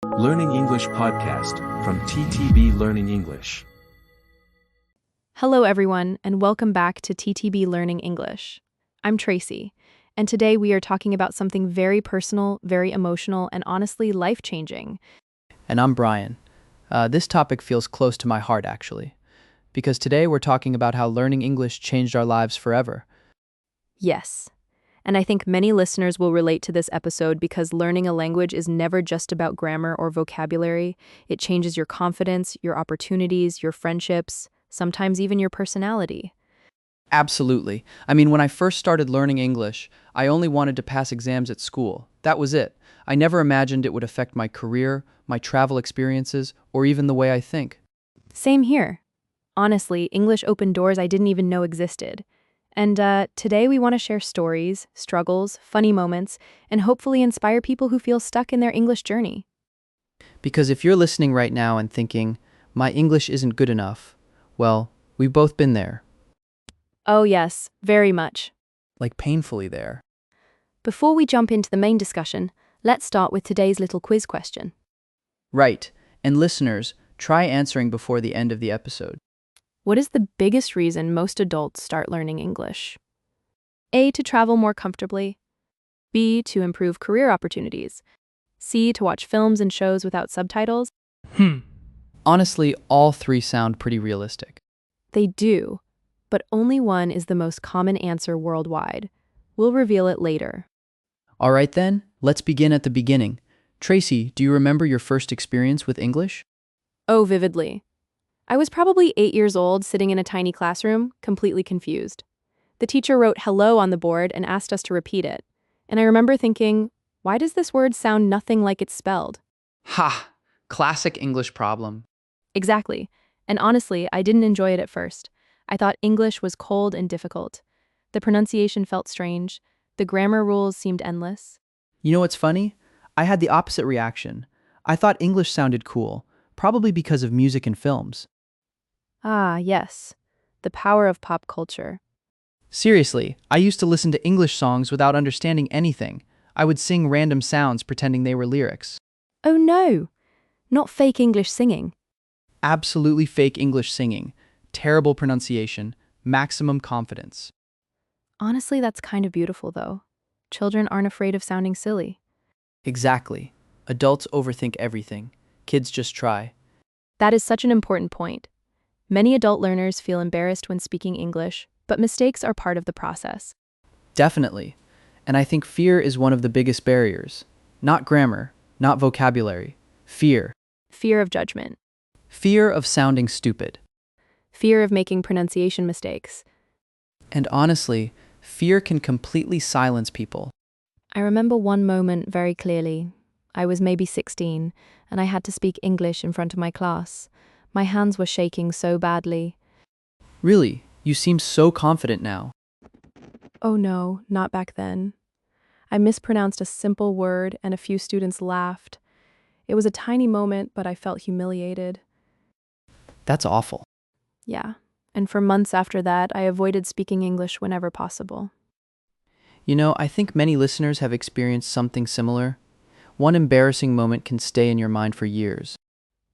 Learning English podcast from TTB Learning English. Hello, everyone, and welcome back to TTB Learning English. I'm Tracy, and today we are talking about something very personal, very emotional, and honestly life-changing. And I'm Brian. This topic feels close to my heart, actually, because today we're talking about how learning English changed our lives forever. Yes, and I think many listeners will relate to this episode because learning a language is never just about grammar or vocabulary. It changes your confidence, your opportunities, your friendships, sometimes even your personality. Absolutely. I mean, when I first started learning English, I only wanted to pass exams at school. That was it. I never imagined it would affect my career, my travel experiences, or even the way I think. Same here. Honestly, English opened doors I didn't even know existed. And today we want to share stories, struggles, funny moments, and hopefully inspire people who feel stuck in their English journey. Because if you're listening right now and thinking, my English isn't good enough, well, we've both been there. Oh yes, very much. Like painfully there. Before we jump into the main discussion, let's start with today's little quiz question. Right. And listeners, try answering before the end of the episode. What is the biggest reason most adults start learning English? A, to travel more comfortably. B, to improve career opportunities. C, to watch films and shows without subtitles. Honestly, all three sound pretty realistic. They do, but only one is the most common answer worldwide. We'll reveal it later. All right then, let's begin at the beginning. Tracy, do you remember your first experience with English? Oh, vividly. I was probably 8 years old, sitting in a tiny classroom, completely confused. The teacher wrote hello on the board and asked us to repeat it. And I remember thinking, why does this word sound nothing like it's spelled? Ha! Classic English problem. Exactly. And honestly, I didn't enjoy it at first. I thought English was cold and difficult. The pronunciation felt strange. The grammar rules seemed endless. You know what's funny? I had the opposite reaction. I thought English sounded cool, probably because of music and films. Ah, yes. The power of pop culture. Seriously, I used to listen to English songs without understanding anything. I would sing random sounds pretending they were lyrics. Oh no! Not fake English singing. Absolutely fake English singing. Terrible pronunciation. Maximum confidence. Honestly, that's kind of beautiful, though. Children aren't afraid of sounding silly. Exactly. Adults overthink everything. Kids just try. That is such an important point. Many adult learners feel embarrassed when speaking English, but mistakes are part of the process. Definitely. And I think fear is one of the biggest barriers. Not grammar, not vocabulary. Fear. Fear of judgment. Fear of sounding stupid. Fear of making pronunciation mistakes. And honestly, fear can completely silence people. I remember one moment very clearly. I was maybe 16, and I had to speak English in front of my class. My hands were shaking so badly. Really, you seem so confident now. Oh no, not back then. I mispronounced a simple word, and a few students laughed. It was a tiny moment, but I felt humiliated. That's awful. Yeah, and for months after that, I avoided speaking English whenever possible. You know, I think many listeners have experienced something similar. One embarrassing moment can stay in your mind for years.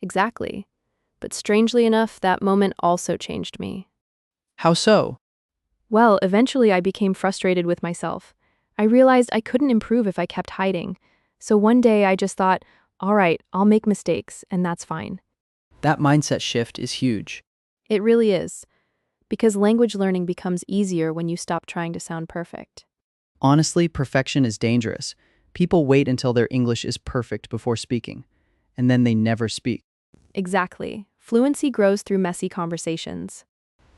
Exactly. But strangely enough, that moment also changed me. How so? Well, eventually I became frustrated with myself. I realized I couldn't improve if I kept hiding. So one day I just thought, all right, I'll make mistakes, and that's fine. That mindset shift is huge. It really is. Because language learning becomes easier when you stop trying to sound perfect. Honestly, perfection is dangerous. People wait until their English is perfect before speaking, and then they never speak. Exactly. Fluency grows through messy conversations.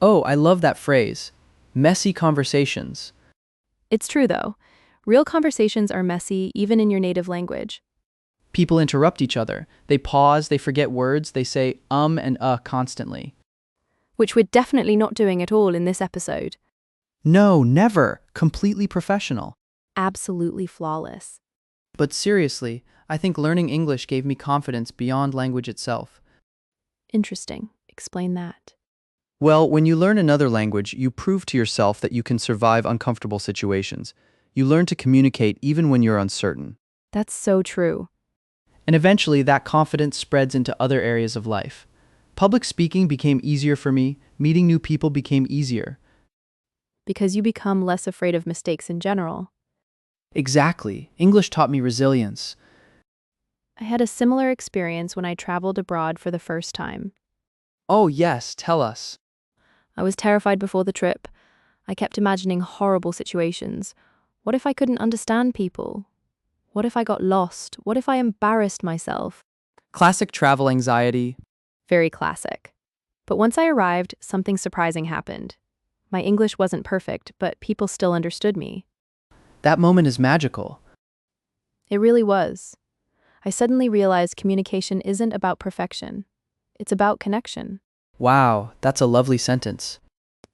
Oh, I love that phrase. Messy conversations. It's true, though. Real conversations are messy, even in your native language. People interrupt each other. They pause, they forget words, they say and constantly. Which we're definitely not doing at all in this episode. No, never. Completely professional. Absolutely flawless. But seriously, I think learning English gave me confidence beyond language itself. Interesting. Explain that. Well, when you learn another language, you prove to yourself that you can survive uncomfortable situations. You learn to communicate even when you're uncertain. That's so true. And eventually, that confidence spreads into other areas of life. Public speaking became easier for me, meeting new people became easier. Because you become less afraid of mistakes in general. Exactly. English taught me resilience. I had a similar experience when I traveled abroad for the first time. Oh, yes, tell us. I was terrified before the trip. I kept imagining horrible situations. What if I couldn't understand people? What if I got lost? What if I embarrassed myself? Classic travel anxiety. Very classic. But once I arrived, something surprising happened. My English wasn't perfect, but people still understood me. That moment is magical. It really was. I suddenly realized communication isn't about perfection. It's about connection. Wow, that's a lovely sentence.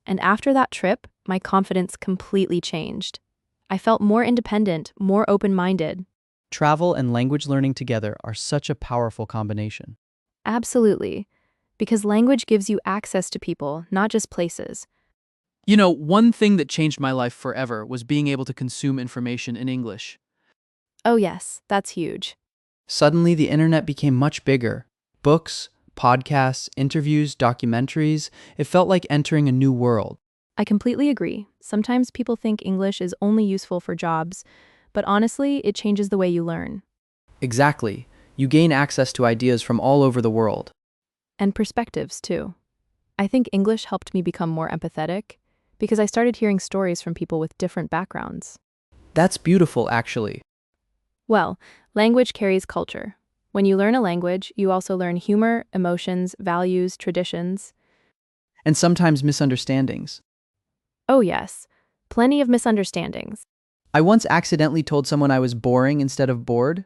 And after that trip, my confidence completely changed. I felt more independent, more open-minded. Travel and language learning together are such a powerful combination. Absolutely. Because language gives you access to people, not just places. You know, one thing that changed my life forever was being able to consume information in English. Oh yes, that's huge. Suddenly, the internet became much bigger. Books, podcasts, interviews, documentaries. It felt like entering a new world. I completely agree. Sometimes people think English is only useful for jobs, but honestly, it changes the way you learn. Exactly. You gain access to ideas from all over the world. And perspectives, too. I think English helped me become more empathetic because I started hearing stories from people with different backgrounds. That's beautiful, actually. Well, language carries culture. When you learn a language, you also learn humor, emotions, values, traditions. And sometimes misunderstandings. Oh yes, plenty of misunderstandings. I once accidentally told someone I was boring instead of bored.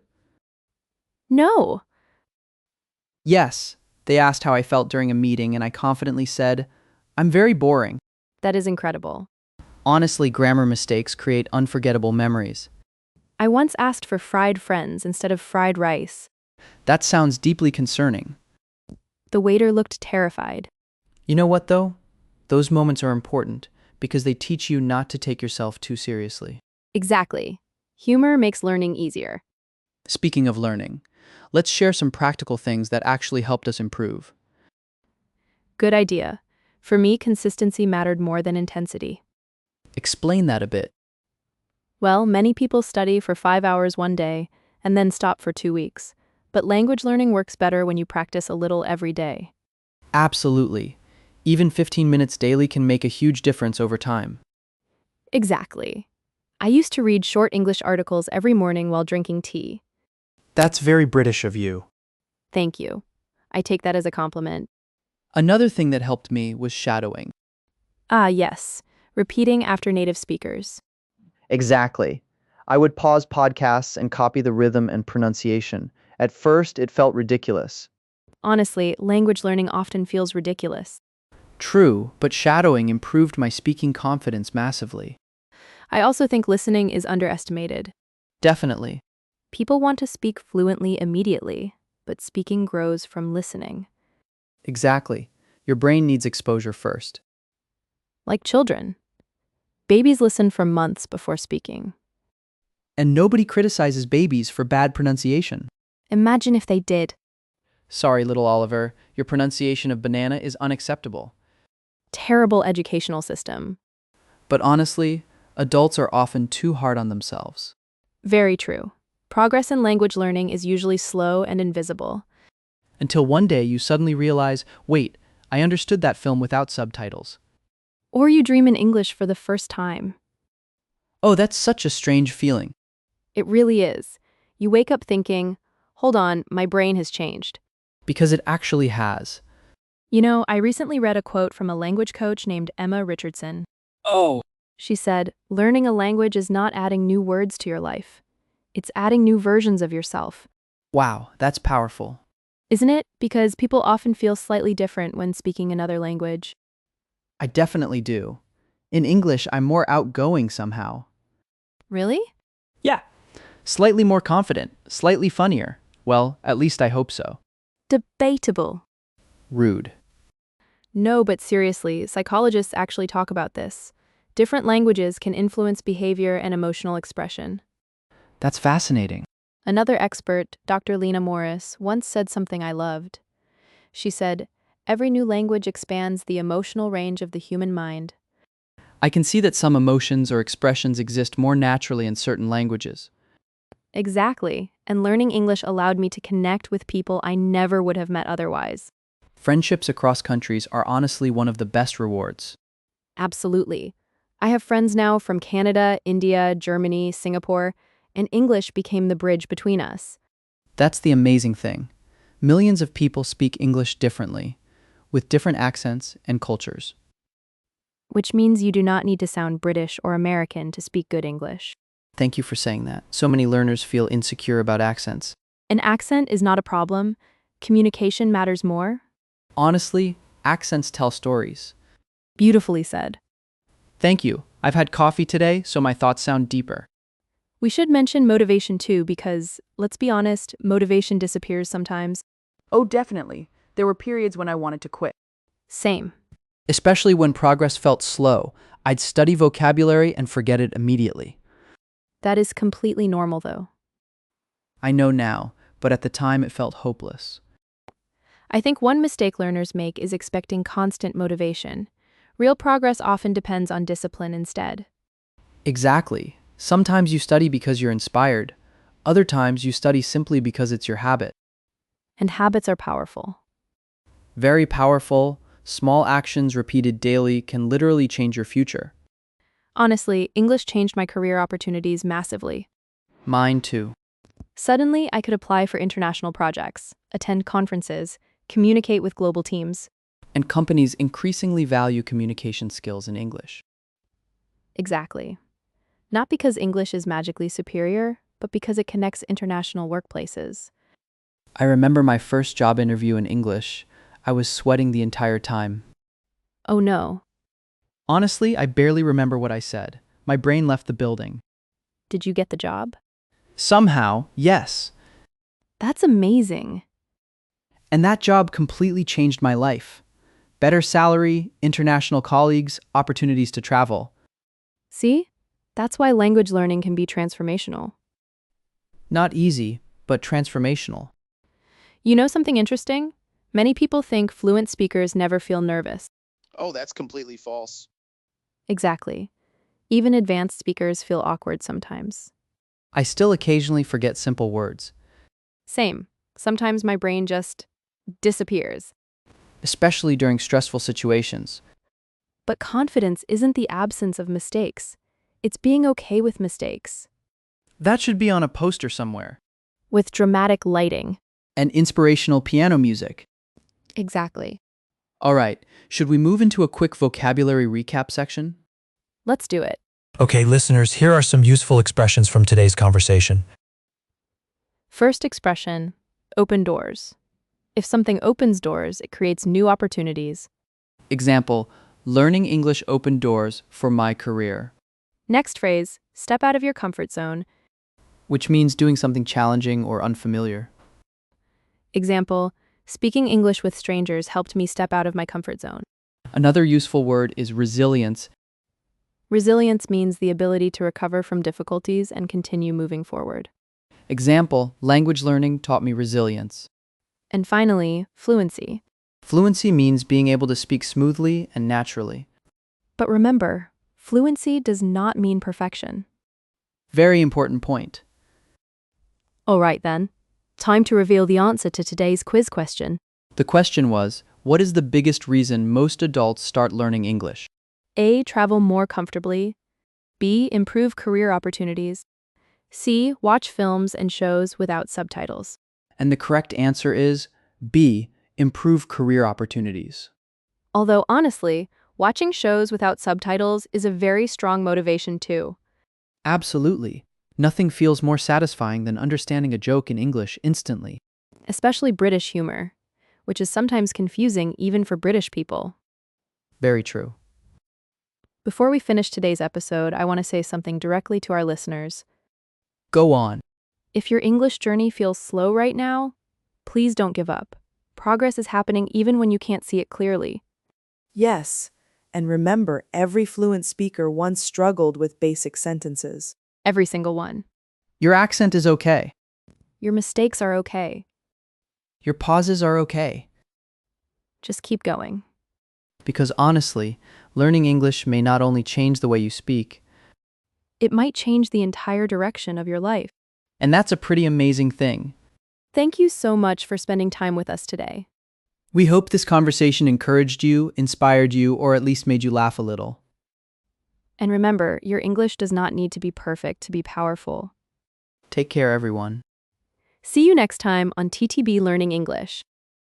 No, Yes, they asked how I felt during a meeting, and I confidently said, I'm very boring. that is incredible. Honestly, grammar mistakes create unforgettable memories. I once asked for fried friends instead of fried rice. That sounds deeply concerning. The waiter looked terrified. You know what, though? Those moments are important because they teach you not to take yourself too seriously. Exactly. Humor makes learning easier. Speaking of learning, let's share some practical things that actually helped us improve. Good idea. For me, consistency mattered more than intensity. Explain that a bit. Well, many people study for 5 hours one day and then stop for 2 weeks. But language learning works better when you practice a little every day. Absolutely. Even 15 minutes daily can make a huge difference over time. Exactly. I used to read short English articles every morning while drinking tea. That's very British of you. Thank you. I take that as a compliment. Another thing that helped me was shadowing. Ah, yes. Repeating after native speakers. Exactly. I would pause podcasts and copy the rhythm and pronunciation. At first, it felt ridiculous. Honestly, language learning often feels ridiculous. True, but shadowing improved my speaking confidence massively. I also think listening is underestimated. Definitely. People want to speak fluently immediately, but speaking grows from listening. Exactly. Your brain needs exposure first. Like children. Babies listen for months before speaking. And nobody criticizes babies for bad pronunciation. Imagine if they did. Sorry, little Oliver, your pronunciation of banana is unacceptable. Terrible educational system. But honestly, adults are often too hard on themselves. Very true. Progress in language learning is usually slow and invisible. Until one day you suddenly realize, wait, I understood that film without subtitles. Or you dream in English for the first time. Oh, that's such a strange feeling. It really is. You wake up thinking, hold on, my brain has changed. Because it actually has. You know, I recently read a quote from a language coach named Emma Richardson. Oh. She said, learning a language is not adding new words to your life. It's adding new versions of yourself. Wow, that's powerful. Isn't it? Because people often feel slightly different when speaking another language. I definitely do. In English, I'm more outgoing somehow. Really? Yeah. Slightly more confident, slightly funnier. Well, at least I hope so. Debatable. Rude. No, but seriously, psychologists actually talk about this. Different languages can influence behavior and emotional expression. That's fascinating. Another expert, Dr. Lena Morris, once said something I loved. She said, "Every new language expands the emotional range of the human mind." I can see that some emotions or expressions exist more naturally in certain languages. Exactly, and learning English allowed me to connect with people I never would have met otherwise. Friendships across countries are honestly one of the best rewards. Absolutely. I have friends now from Canada, India, Germany, Singapore, and English became the bridge between us. That's the amazing thing. Millions of people speak English differently, with different accents and cultures. Which means you do not need to sound British or American to speak good English. Thank you for saying that. So many learners feel insecure about accents. An accent is not a problem. Communication matters more. Honestly, accents tell stories. Beautifully said. Thank you. I've had coffee today, so my thoughts sound deeper. We should mention motivation too because, let's be honest, motivation disappears sometimes. Oh, definitely. There were periods when I wanted to quit. Same. Especially when progress felt slow, I'd study vocabulary and forget it immediately. That is completely normal though. I know now, but at the time it felt hopeless. I think one mistake learners make is expecting constant motivation. Real progress often depends on discipline instead. Exactly. Sometimes you study because you're inspired. Other times you study simply because it's your habit. And habits are powerful. Very powerful, small actions repeated daily can literally change your future. Honestly, English changed my career opportunities massively. Mine too. Suddenly, I could apply for international projects, attend conferences, communicate with global teams. And companies increasingly value communication skills in English. Exactly. Not because English is magically superior, but because it connects international workplaces. I remember my first job interview in English. I was sweating the entire time. Oh no, Honestly, I barely remember what I said. My brain left the building. did you get the job? Somehow, yes. That's amazing. And that job completely changed my life. Better salary, international colleagues, opportunities to travel. See? That's why language learning can be transformational. Not easy, but transformational. You know something interesting? Many people think fluent speakers never feel nervous. Oh, that's completely false. Exactly. Even advanced speakers feel awkward sometimes. I still occasionally forget simple words, Same. Sometimes my brain just disappears. especially during stressful situations. But confidence isn't the absence of mistakes. It's being okay with mistakes. That should be on a poster somewhere. With dramatic lighting. And inspirational piano music. Exactly. All right, should we move into a quick vocabulary recap section? Let's do it. Okay, listeners, here are some useful expressions from today's conversation. First expression, open doors. If something opens doors, it creates new opportunities. Example, learning English opened doors for my career, Next phrase, step out of your comfort zone. which means doing something challenging or unfamiliar. Example, speaking English with strangers helped me step out of my comfort zone. Another useful word is resilience. Resilience means the ability to recover from difficulties and continue moving forward. Example, language learning taught me resilience. And finally, fluency. Fluency means being able to speak smoothly and naturally. But remember, fluency does not mean perfection. Very important point. All right then, time to reveal the answer to today's quiz question. The question was, what is the biggest reason most adults start learning English? A. Travel more comfortably. B. Improve career opportunities. C. Watch films and shows without subtitles. And the correct answer is B, improve career opportunities. Although honestly, watching shows without subtitles is a very strong motivation too. Absolutely. Nothing feels more satisfying than understanding a joke in English instantly. Especially British humor, which is sometimes confusing even for British people. Very true. Before we finish today's episode, I want to say something directly to our listeners. Go on. If your English journey feels slow right now, please don't give up. Progress is happening even when you can't see it clearly. Yes, and remember, every fluent speaker once struggled with basic sentences. Every single one. Your accent is okay. Your mistakes are okay. Your pauses are okay. Just keep going. Because honestly, learning English may not only change the way you speak, It might change the entire direction of your life. and that's a pretty amazing thing. Thank you so much for spending time with us today. We hope this conversation encouraged you, inspired you, or at least made you laugh a little. And remember, your English does not need to be perfect to be powerful. Take care, everyone. See you next time on TTB Learning English.